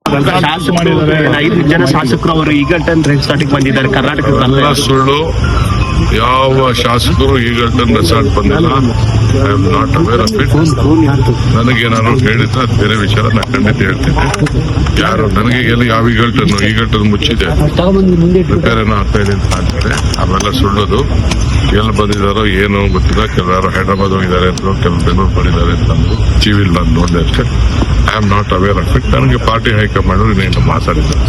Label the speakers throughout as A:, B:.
A: ಶಾಸಕರು 5 ಜನ ಶಾಸಕರು ಅವರು ಈಗಲ್ಟನ್ ರೆಸಾರ್ಟ್ಗೆ ಬಂದಿದ್ದಾರೆ ಕರ್ನಾಟಕದ
B: ಸುಳ್ಳು. ಯಾವ ಶಾಸಕರು ಈಗಲ್ಟನ್ ರೆಸಾರ್ಟ್ ಬಂದಿಲ್ಲ. I am not aware of it. ನನಗೆ ನಾನು ಹೇಳಿದ್ರೆ ಅದು ಬೇರೆ ವಿಚಾರ, ನಾನು ಖಂಡಿತ ಹೇಳ್ತೀನಿ. ಯಾರು ನನಗೆ ಯಾವ ಈಗಲ್ಟನ್ ಮುಚ್ಚಿದೆ, ರಿಪೇರ್ ಏನೋ ಆಗ್ತಾ ಇದೆ ಅಂತ ಅಂತಾರೆ. ಅವೆಲ್ಲ ಸುಳ್ಳೋದು. ಎಲ್ಲಿ ಬಂದಿದ್ದಾರೋ ಏನೋ ಗೊತ್ತಿಲ್ಲ. ಕೆಲವರು ಹೈದರಾಬಾದ್ ಹೋಗಿದ್ದಾರೆ ಅಂತ, ಕೆಲವು ಬೆಂಗಳೂರು ಬಂದಿದ್ದಾರೆ ಅಂತಂದ್ರು. ಟಿವಿಲಿ ನಾನು ನೋಡಿದೆ ಅಷ್ಟೇ. I am not aware of it. ನನಗೆ ಪಾರ್ಟಿ ಹೈಕಮಾಂಡ್ ಇನ್ನೇನು ಮಾತಾಡಿದ್ದಾರೆ.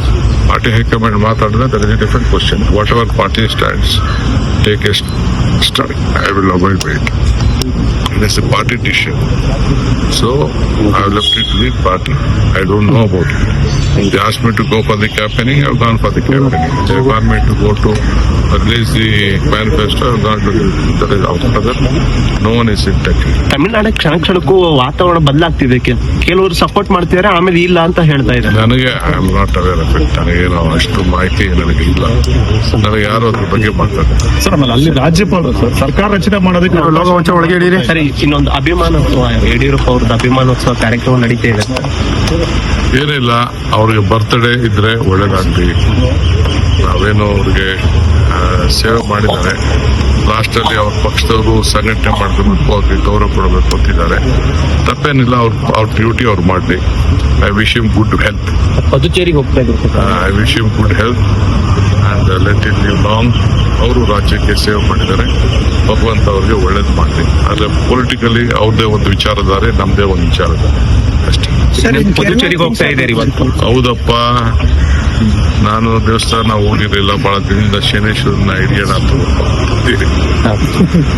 B: ಪಾರ್ಟಿ ಹೈಕಮಾಂಡ್ ಮಾತಾಡಿದ್ರೆ there is a different question. Whatever party stands, take a stand. I will avoid it. It is a party decision. So I have left it to the party. I don't know about it. They asked me to go for the campaigning. I have gone for the campaigning. They want me to go to release the manifesto. I have gone to that is after that. No one is in touch.
A: Tamil Nadu ಕ್ಷಣಕ್ಕೂ ವಾತಾವರಣ ಬದಲಾಗ್ತಿದೆ. ಕೆಲವರು support ಮಾಡ್ತಿದ್ದಾರೆ, ಆಮೇಲೆ ಇಲ್ಲ ಅಂತ ಹೇಳ್ತಾ ಇದ್ದಾರೆ.
B: ನನಗೆ I am not aware of it. ನನಗೇನೋ ಅಷ್ಟು ಮಾಹಿತಿ ನನಗೆ ಇಲ್ಲ. ನನಗೆ ಯಾರು ಅದ್ರ ಬಗ್ಗೆ ಮಾತಾಡ್ತಾರೆ
C: ಸರ್. ಆಮೇಲೆ ಅಲ್ಲಿ ರಾಜ್ಯಪಾಲರು ಸರ್ಕಾರ ರಚನೆ ಮಾಡೋದಕ್ಕೆ ಒಳಗೆ ಹಿಡೀರಿ.
A: ಸರಿ, ಇನ್ನೊಂದು ಅಭಿಮಾನೋತ್ಸವ, ಯಡಿಯೂರಪ್ಪ ಅವ್ರದ್ದು ಅಭಿಮಾನೋತ್ಸವ ಕಾರ್ಯಕ್ರಮ ನಡೀತಾ ಇದೆ.
B: ಏನಿಲ್ಲ, ಅವ್ರಿಗೆ ಬರ್ತ್ಡೇ ಇದ್ರೆ ಒಳ್ಳೇದಾಗ್ಲಿ. ನಾವೇನೋ ಅವ್ರಿಗೆ ಸೇವೆ ಮಾಡಿದ್ದಾರೆ. ಲಾಸ್ಟ್ ಅಲ್ಲಿ ಅವ್ರ ಪಕ್ಷದವರು ಸಂಘಟನೆ ಮಾಡಬೇಕು, ಅವ್ರಿಗೆ ಗೌರವ ಕೊಡಬೇಕು ಅಂತಿದ್ದಾರೆ. ತಪ್ಪೇನಿಲ್ಲ. ಅವ್ರ ಡ್ಯೂಟಿ ಅವ್ರು ಮಾಡಲಿ. I wish him good health.
A: ಪುದುಚೇರಿಗೆ ಹೋಗ್ತಾ ಇದ್ರು.
B: I wish him good health and let it live long. ಅವರು ರಾಜ್ಯಕ್ಕೆ ಸೇವೆ ಮಾಡಿದ್ದಾರೆ. ಭಗವಂತ ಅವ್ರಿಗೆ ಒಳ್ಳೇದು ಮಾಡಲಿ. ಆದ್ರೆ ಪೊಲಿಟಿಕಲಿ ಅವ್ರದೇ ಒಂದು ವಿಚಾರಧಾರೆ, ನಮ್ದೇ ಒಂದು ವಿಚಾರಧಾರೆ ಅಷ್ಟೇ.
A: ಪುದುಚೇರಿಗೆ ಹೋಗ್ತಾ ಇದ್ದಾರೆ ಇವತ್ತು.
B: ಹೌದಪ್ಪ, ನಾನು ದೇವಸ್ಥಾನ ಹೋಗಿರಲಿಲ್ಲ ಬಹಳ ದಿನದಿಂದ. ಶನೇಶ್ವರನ ಹಿಡಿಯೋಣ ಅಂತ ಹೋಗ್ತೀರಿ.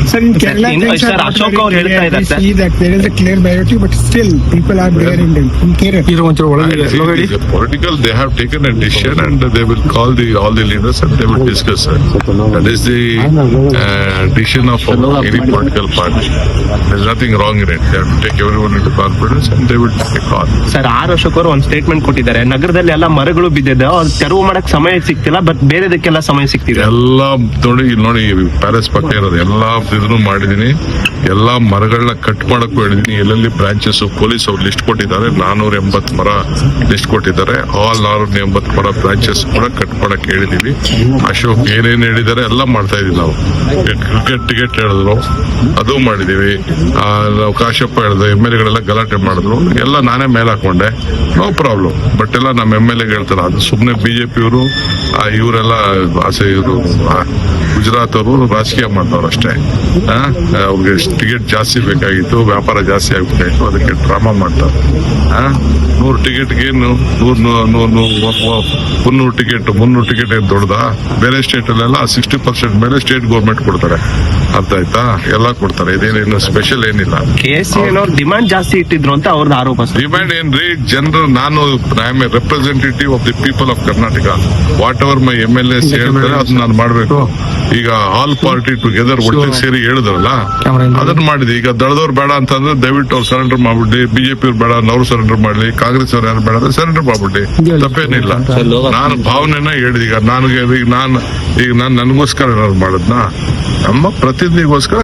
D: Sir, in Kerala,
A: Ashok ಅವರು ಹೇಳ್ತಾ ಇದ್ದಾರೆ
D: we see that there is a clear majority, but still people are there in Kerala.
B: Political, they have taken a decision and they will call all the leaders and they will discuss it. That is the decision of any political party. There is nothing wrong in it. They have to take everyone into confidence and they will take a call.
A: Sir, Ashok ಅವರು ಒಂದು statement ಕೊಟ್ಟಿದ್ದಾರೆ. ನಗರದಲ್ಲಿ ಎಲ್ಲ ಮರಗಳು ಬಿದ್ದಿದೆ, ಅದು ತೆರವು ಮಾಡಕ್ ಸಮಯ ಸಿಗ್ತಿಲ್ಲ, ಬಟ್ ಬೇರೆದಕ್ಕೆಲ್ಲ ಸಮಯ ಸಿಗ್ತಿದೆ.
B: ಎಲ್ಲ ನೋಡಿ ಪ್ಯಾಲೇಸ್ ಪಕ್ಕ ಇರೋದು ಎಲ್ಲ ಇದನ್ನು ಮಾಡಿದೀನಿ. ಎಲ್ಲಾ ಮರಗಳನ್ನ ಕಟ್ ಮಾಡಕ್ಕೂ ಹೇಳಿದೀನಿ. ಎಲ್ಲೆಲ್ಲಿ ಬ್ರಾಂಚಸ್ ಪೊಲೀಸ್ ಅವ್ರು ಲಿಸ್ಟ್ ಕೊಟ್ಟಿದ್ದಾರೆ. 480 ಮರ ಲಿಸ್ಟ್ ಕೊಟ್ಟಿದ್ದಾರೆ. ಆಲ್ 480 ಮರ ಬ್ರಾಂಚಸ್ ಕೂಡ ಕಟ್ ಮಾಡಕ್ ಹೇಳಿದೀವಿ. ಅಶೋಕ್ ಏನೇನ್ ಹೇಳಿದ್ದಾರೆ ಎಲ್ಲ ಮಾಡ್ತಾ ಇದೀವಿ. ನಾವು ಕ್ರಿಕೆಟ್ ಟಿಕೆಟ್ ಹೇಳಿದ್ರು, ಅದು ಮಾಡಿದೀವಿ. ನಾವು ಕಾಶಪ್ಪ ಹೇಳಿದ್ರು, MLA ಗಲಾಟೆ ಮಾಡಿದ್ರು, ಎಲ್ಲ ನಾನೇ ಮೇಲೆ ಹಾಕೊಂಡೆ. No problem. ಬಟ್ ಎಲ್ಲ ನಮ್ಮ MLA ಹೇಳ್ತಾರೆ, ಅದು ಸುಮ್ನೆ ಬಿಜೆಪಿಯವರು ಇವರೆಲ್ಲ ಇವರು ಗುಜರಾತ್ ಅವರು ರಾಜಕೀಯ ಮಾಡ್ದವ್ರು ಅಷ್ಟೇ. ಅವ್ರಿಗೆ ಟಿಕೆಟ್ ಜಾಸ್ತಿ ಬೇಕಾಗಿತ್ತು, ವ್ಯಾಪಾರ ಜಾಸ್ತಿ ಆಗ್ಬೇಕಾಗಿತ್ತು, ಅದಕ್ಕೆ ಡ್ರಾಮಾ ಮಾಡ್ತಾರೆ. 100 ಟಿಕೆಟ್ಗೆ 300 ಟಿಕೆಟ್ ಏನ್ ದೊಡ್ಡದ? ಬೇರೆ ಸ್ಟೇಟ್ ಅಲ್ಲೆಲ್ಲ 60% ಮೇಲೆ ಸ್ಟೇಟ್ ಗೌರ್ಮೆಂಟ್ ಕೊಡ್ತಾರೆ. ಅರ್ಥ ಆಯ್ತಾ? ಎಲ್ಲ ಕೊಡ್ತಾರೆ. ಇದೇನೇನು ಸ್ಪೆಷಲ್ ಏನಿಲ್ಲ.
A: ಡಿಮಾಂಡ್ ಜಾಸ್ತಿ ಇಟ್ಟಿದ್ರು ಅಂತ ಅವ್ರದ್ದು ಆರೋಪ.
B: ಡಿಮ್ಯಾಂಡ್ ಏನ್ರಿ? ಜನರು, ನಾನು I am A representative of the people of Karnataka. What ever my MLA ಹೇಳ್ತಾರೆ ಅದನ್ನ ನಾನು ಮಾಡ್ಬೇಕು. ಈಗ ಆಲ್ ಪಾರ್ಟಿ ಟುಗೆದರ್ ಒಟ್ಟಿಗೆ ಸೇರಿ ಹೇಳಿದ್ರಲ್ಲ, ಅದನ್ನ ಮಾಡಿದ್ವಿ. ಈಗ ದಳದವ್ರು ಬೇಡ ಅಂತಂದ್ರೆ ದಯವಿಟ್ಟು ಅವ್ರು ಸರೆಂಡರ್ ಮಾಡ್ಬಿಡ್ಲಿ. ಬಿಜೆಪಿ ಅವ್ರು ಬೇಡ ಅವ್ರು ಸರೆಂಡರ್ ಮಾಡ್ಲಿ. ಕಾಂಗ್ರೆಸ್ ಅವ್ರು ಯಾರು ಬೇಡ ಅಂದ್ರೆ ಸರೆಂಡರ್ ಮಾಡ್ಬಿಡ್ಲಿ. ತಪ್ಪೇನಿಲ್ಲ. ನಾನು ಭಾವನೆನ ಹೇಳಿದ. ಈಗ ನಾನು ನನಗೋಸ್ಕರ ಏನಾದ್ರು ಮಾಡದ್ನ? ನಮ್ಮ ಪ್ರತಿನಿಧಿಗೋಸ್ಕರ